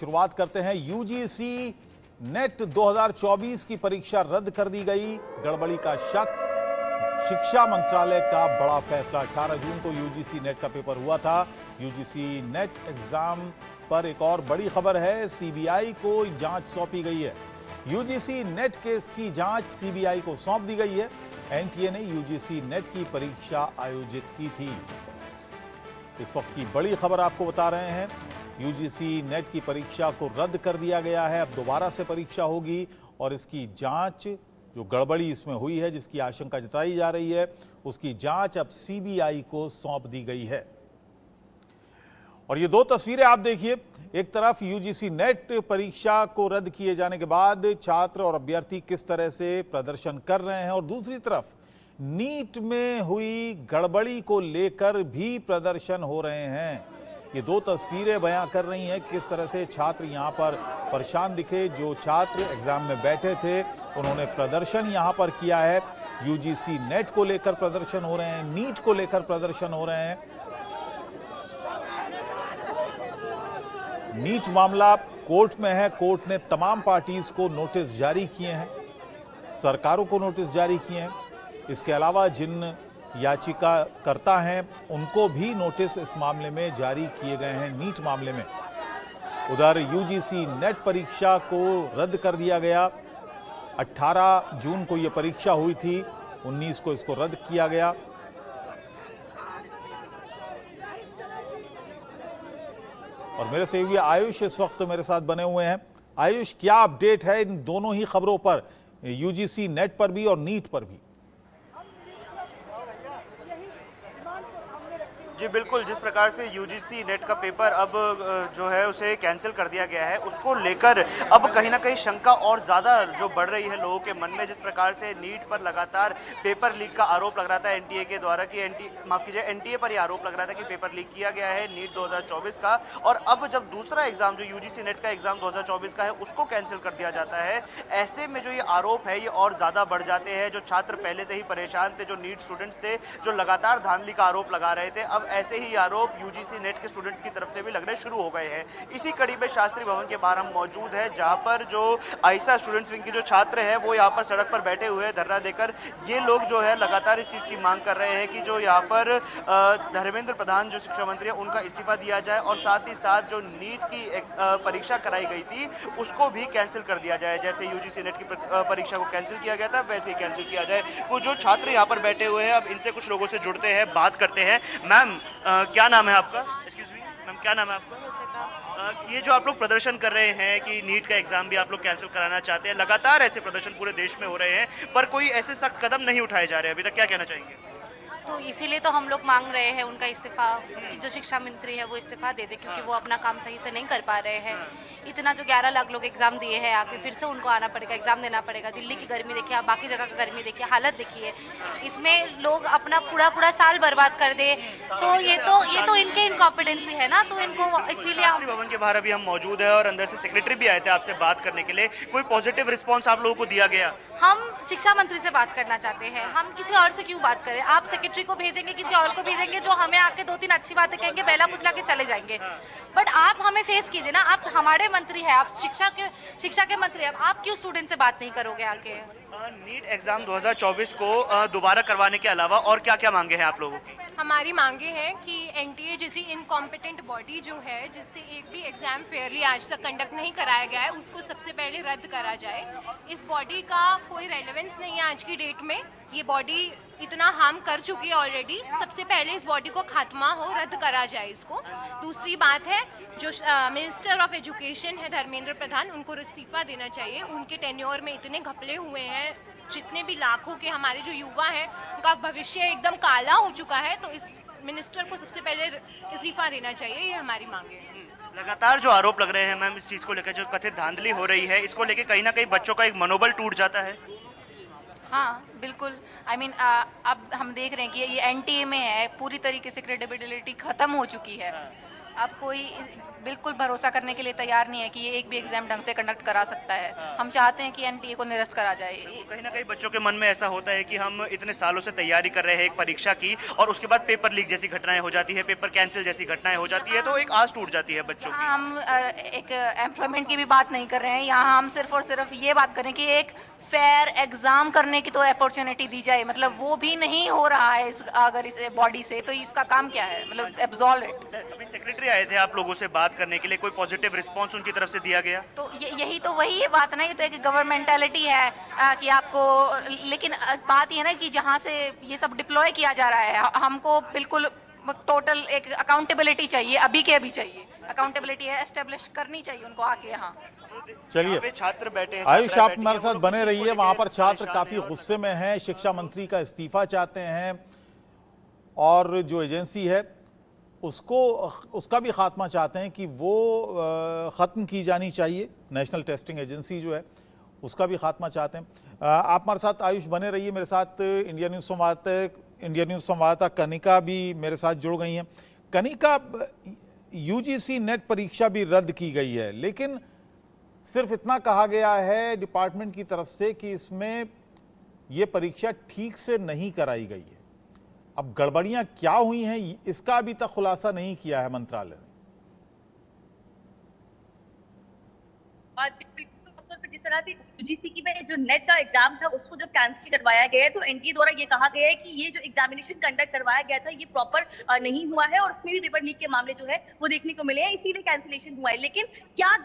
शुरुआत करते हैं। यूजीसी नेट 2024 की परीक्षा रद्द कर दी गई, गड़बड़ी का शक। शिक्षा मंत्रालय का बड़ा फैसला। 18 जून को यूजीसी नेट का पेपर हुआ था। यूजीसी नेट एग्जाम पर एक और बड़ी खबर है, सीबीआई को जांच सौंपी गई है। यूजीसी नेट केस की जांच सीबीआई को सौंप दी गई है। एनटीए ने यूजीसी नेट की परीक्षा आयोजित की थी। इस वक्त की बड़ी खबर आपको बता रहे हैं। यूजीसी नेट की परीक्षा को रद्द कर दिया गया है। अब दोबारा से परीक्षा होगी और इसकी जांच, जो गड़बड़ी इसमें हुई है, जिसकी आशंका जताई जा रही है, उसकी जांच अब सीबीआई को सौंप दी गई है। और ये दो तस्वीरें आप देखिए। एक तरफ यूजीसी नेट परीक्षा को रद्द किए जाने के बाद छात्र और अभ्यर्थी किस तरह से प्रदर्शन कर रहे हैं, और दूसरी तरफ नीट में हुई गड़बड़ी को लेकर भी प्रदर्शन हो रहे हैं। ये दो तस्वीरें बयां कर रही हैं किस तरह से छात्र यहां पर परेशान दिखे। जो छात्र एग्जाम में बैठे थे उन्होंने प्रदर्शन यहां पर किया है। यूजीसी नेट को लेकर प्रदर्शन हो रहे हैं, नीट को लेकर प्रदर्शन हो रहे हैं। नीट मामला कोर्ट में है। कोर्ट ने तमाम पार्टीज को नोटिस जारी किए हैं, सरकारों को नोटिस जारी किए हैं। इसके अलावा जिन याचिकाकर्ता हैं उनको भी नोटिस इस मामले में जारी किए गए हैं, नीट मामले में। उधर यूजीसी नेट परीक्षा को रद्द कर दिया गया। 18 जून को यह परीक्षा हुई थी, 19 को इसको रद्द किया गया। और मेरे से आयुष इस वक्त मेरे साथ बने हुए हैं। आयुष, क्या अपडेट है इन दोनों ही खबरों पर, यूजीसी नेट पर भी और नीट पर भी? जी बिल्कुल, जिस प्रकार से यूजीसी नेट का पेपर अब जो है उसे कैंसिल कर दिया गया है, उसको लेकर अब कहीं ना कहीं शंका और ज़्यादा जो बढ़ रही है लोगों के मन में। जिस प्रकार से नीट पर लगातार पेपर लीक का आरोप लग रहा था एनटीए के द्वारा, कि एनटीए पर यह आरोप लग रहा था कि पेपर लीक किया गया है नीट 2024 का। और अब जब दूसरा एग्जाम जो यूजीसी नेट का एग्जाम 2024 का है उसको कैंसिल कर दिया जाता है, ऐसे में जो ये आरोप है ये और ज़्यादा बढ़ जाते हैं। जो छात्र पहले से ही परेशान थे, जो नीट स्टूडेंट्स थे, जो लगातार धांधली का आरोप लगा रहे थे, अब ऐसे ही आरोप यूजीसी नेट के स्टूडेंट्स की तरफ से भी लगने शुरू हो गए हैं। इसी कड़ी में शास्त्री भवन के बाहर हम मौजूद हैं, जहां पर जो आईसा स्टूडेंट्स विंग के जो छात्र हैं वो यहां पर सड़क पर बैठे हुए हैं धरना देकर। ये लोग जो है लगातार इस चीज़ की मांग कर रहे हैं कि जो यहाँ पर धर्मेंद्र प्रधान जो शिक्षा मंत्री है उनका इस्तीफा दिया जाए, और साथ ही साथ जो नीट की परीक्षा कराई गई थी उसको भी कैंसिल कर दिया जाए। जैसे यूजीसी नेट की परीक्षा को कैंसिल किया गया था वैसे ही कैंसिल किया जाए। तो जो छात्र यहाँ पर बैठे हुए हैं, अब इनसे कुछ लोगों से जुड़ते हैं, बात करते हैं। मैम, क्या नाम है आपका? एक्सक्यूज मी मैम, क्या नाम है आपका? ये जो आप लोग प्रदर्शन कर रहे हैं कि नीट का एग्जाम भी आप लोग कैंसिल कराना चाहते हैं, लगातार ऐसे प्रदर्शन पूरे देश में हो रहे हैं पर कोई ऐसे सख्त कदम नहीं उठाए जा रहे, अभी तक क्या कहना चाहेंगे? तो इसीलिए तो हम लोग मांग रहे हैं उनका इस्तीफा, कि जो शिक्षा मंत्री है वो इस्तीफा दे दे, क्योंकि वो अपना काम सही से नहीं कर पा रहे हैं। इतना जो 11 लाख लोग एग्जाम दिए हैं, आके फिर से उनको आना पड़ेगा, एग्जाम देना पड़ेगा। दिल्ली की गर्मी देखिए आप, बाकी जगह का गर्मी देखिए, हालत देखिए। इसमें लोग अपना पूरा साल बर्बाद कर दे, तो ये तो इनके इनकॉम्पिटेंसी है ना, तो इनको इसीलिए भवन के बाहर अभी हम मौजूद है और अंदर से सेक्रेटरी भी आए थे आपसे बात करने के लिए। कोई पॉजिटिव रिस्पॉन्स आप लोगों को दिया गया? हम शिक्षा मंत्री से बात करना चाहते हैं, हम किसी और से क्यों बात करें? आप सेक्रेटरी को भेजेंगे, किसी और को भेजेंगे जो हमें आके 2-3 अच्छी बातें कहेंगे, पहला पुछला के चले जाएंगे। बट आप हमें फेस कीजिए ना, आप हमारे मंत्री हैं, आप शिक्षा के मंत्री हैं, आप क्यों स्टूडेंट से बात नहीं करोगे आके? नीट एग्जाम 2024 को दोबारा करवाने के अलावा और क्या क्या मांगे हैं आप लोगों की? हमारी मांगे हैं कि एनटीए जैसी इनकॉम्पिटेंट बॉडी जो है, जिससे एक भी एग्जाम फेयरली आज तक कंडक्ट नहीं कराया गया है, उसको सबसे पहले रद्द करा जाए। इस बॉडी का कोई रेलेवेंस नहीं है आज की डेट में। ये बॉडी इतना हार्म कर चुकी है ऑलरेडी। सबसे पहले इस बॉडी को खात्मा हो, रद्द करा जाए इसको। दूसरी बात है, जो मिनिस्टर ऑफ एजुकेशन है धर्मेंद्र प्रधान, उनको इस्तीफा देना चाहिए। उनके टेन्योर में इतने घपले हुए हैं, जितने भी लाखों के हमारे जो युवा हैं उनका भविष्य एकदम काला हो चुका है। तो इस मिनिस्टर को सबसे पहले इस्तीफा देना चाहिए, ये हमारी मांग है। लगातार जो आरोप लग रहे हैं मैम इस चीज़ को लेकर, जो कथित धांधली हो रही है, इसको लेकर कहीं ना कहीं बच्चों का एक मनोबल टूट जाता है। हाँ बिल्कुल, अब हम देख रहे हैं कि ये एनटीए में है, पूरी तरीके से क्रेडिबिलिटी खत्म हो चुकी है। अब कोई बिल्कुल भरोसा करने के लिए तैयार नहीं है कि ये एक भी एग्जाम ढंग से कंडक्ट करा सकता है। हम चाहते हैं कि एनटीए को निरस्त करा जाए। कहीं ना कहीं बच्चों के मन में ऐसा होता है कि हम इतने सालों से तैयारी कर रहे हैं एक परीक्षा की और उसके बाद पेपर लीक जैसी घटनाएं हो जाती है, पेपर कैंसिल जैसी घटनाएं हो जाती है, तो एक आस टूट जाती है बच्चों की। हम एक एम्प्लॉयमेंट की भी बात नहीं कर रहे हैं यहाँ, हम सिर्फ और सिर्फ ये बात करें कि एक फेयर एग्जाम करने की तो अपॉर्चुनिटी दी जाए। मतलब वो भी नहीं हो रहा है अगर इस बॉडी से, तो इसका काम क्या है? मतलब एब्सॉल्व इट। अभी सेक्रेटरी आए थे आप लोगों से बात करने के लिए, कोई पॉजिटिव रिस्पांस उनकी तरफ से दिया गया? तो यही तो वही है बात ना, ये तो एक गवर्नमेंटेलिटी है कि आपको, लेकिन बात ये ना कि जहाँ से ये सब डिप्लॉय किया जा रहा है, हमको बिल्कुल टोटल एक अकाउंटेबिलिटी चाहिए, अभी के अभी चाहिए। अकाउंटेबिलिटी है एस्टेब्लिश करनी चाहिए उनको आके यहाँ। चलिए, यहाँ पे छात्र बैठे हैं, आयुष छात्राएं आप बैठी हमारे हैं, वो साथ लोग बने इसी को रहिए। लेके वहां पर छात्र परेशान काफी हैं। गुस्से में हैं, शिक्षा मंत्री का इस्तीफा चाहते हैं और जो एजेंसी है उसका भी खात्मा चाहते हैं कि वो खत्म की जानी चाहिए। नेशनल टेस्टिंग एजेंसी जो है उसका भी खात्मा चाहते हैं। आप हमारे साथ आयुष बने रहिए। मेरे साथ इंडिया न्यूज संवाददाता कनिका भी मेरे साथ जुड़ गई हैं। कनिका, यूजीसी नेट परीक्षा भी रद्द की गई है, लेकिन सिर्फ इतना कहा गया है डिपार्टमेंट की तरफ से कि इसमें यह परीक्षा ठीक से नहीं कराई गई है। अब गड़बड़ियां क्या हुई हैं इसका अभी तक खुलासा नहीं किया है मंत्रालय ने। जिस तरह से यूजीसी की में जो नेट का एग्जाम था उसको जब कैंसिल करवाया गया है, तो एनटीए द्वारा ये कहा गया है कि ये जो एग्जामिनेशन कंडक्ट करवाया गया था ये प्रॉपर नहीं हुआ है और उसमें भी पेपर लीक के मामले जो है वो देखने को मिले हैं, इसीलिए कैंसिलेशन हुआ है। लेकिन क्या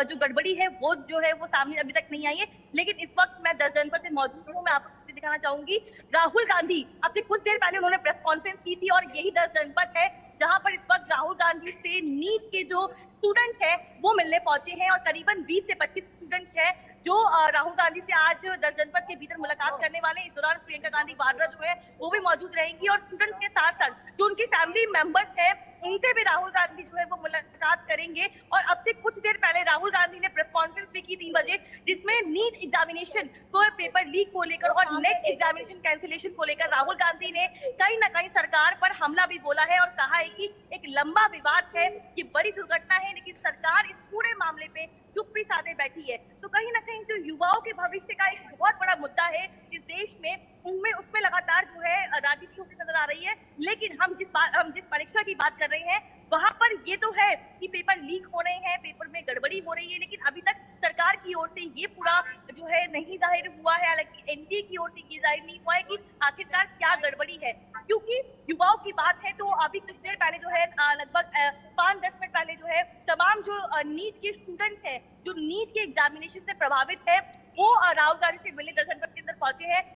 जो गड़बड़ी है वो जो है वो सामने अभी तक नहीं आई है। लेकिन इस वक्त मैं 10 जनपद से मौजूद हूँ। मैं आपको दिखाना चाहूंगी, राहुल गांधी अब से कुछ देर पहले उन्होंने प्रेस कॉन्फ्रेंस की थी और यही 10 जनपद है जहां पर इस वक्त राहुल गांधी से नीट के जो स्टूडेंट है वो मिलने पहुंचे हैं और करीबन 20 से 25 स्टूडेंट्स हैं जो राहुल गांधी से आज 10 जनपद के भीतर मुलाकात करने वाले। इस दौरान प्रियंका गांधी वाड्रा जो है वो भी मौजूद रहेंगी और स्टूडेंट्स के साथ साथ जो उनकी फैमिली मेंबर्स हैं उनसे भी राहुल गांधी जो है वो मुलाकात करेंगे। और अब से कुछ देर पहले राहुल गांधी ने प्रेस कॉन्फ्रेंस भी की 3 बजे, जिसमें नीट एग्जामिनेशन को पेपर लीक को लेकर और नेट एग्जामिनेशन कैंसिलेशन को लेकर राहुल गांधी ने कहीं ना कहीं सरकार पर हमला भी बोला है और कहा है कि एक लंबा विवाद है, ये बड़ी दुर्घटना है, लेकिन सरकार इस पूरे मामले पे चुप्पी साधे बैठी है। तो कहीं ना कहीं जो युवाओं के भविष्य का एक बहुत बड़ा मुद्दा है इस देश में, उनमें उसमें लगातार जो है राजनीति होती नजर आ रही है। लेकिन हम जिस परीक्षा की बात कर रहे हैं वहां पर ये तो है कि पेपर लीक हो रहे हैं, पेपर में गड़बड़ी हो रही है, लेकिन अभी तक सरकार की ओर से ये पूरा जो है नहीं जाहिर हुआ है। हालांकि एनटीए की ओर से ये जाहिर नहीं हुआ है कि आखिरकार क्या गड़बड़ी है, क्योंकि युवाओं की बात है तो अभी कुछ देर पहले जो है लगभग 5-10 मिनट पहले जो है तमाम जो नीट के स्टूडेंट हैं जो नीट के एग्जामिनेशन से प्रभावित है वो राहुल गांधी से मिलने 10 जनपद के अंदर पहुंचे हैं।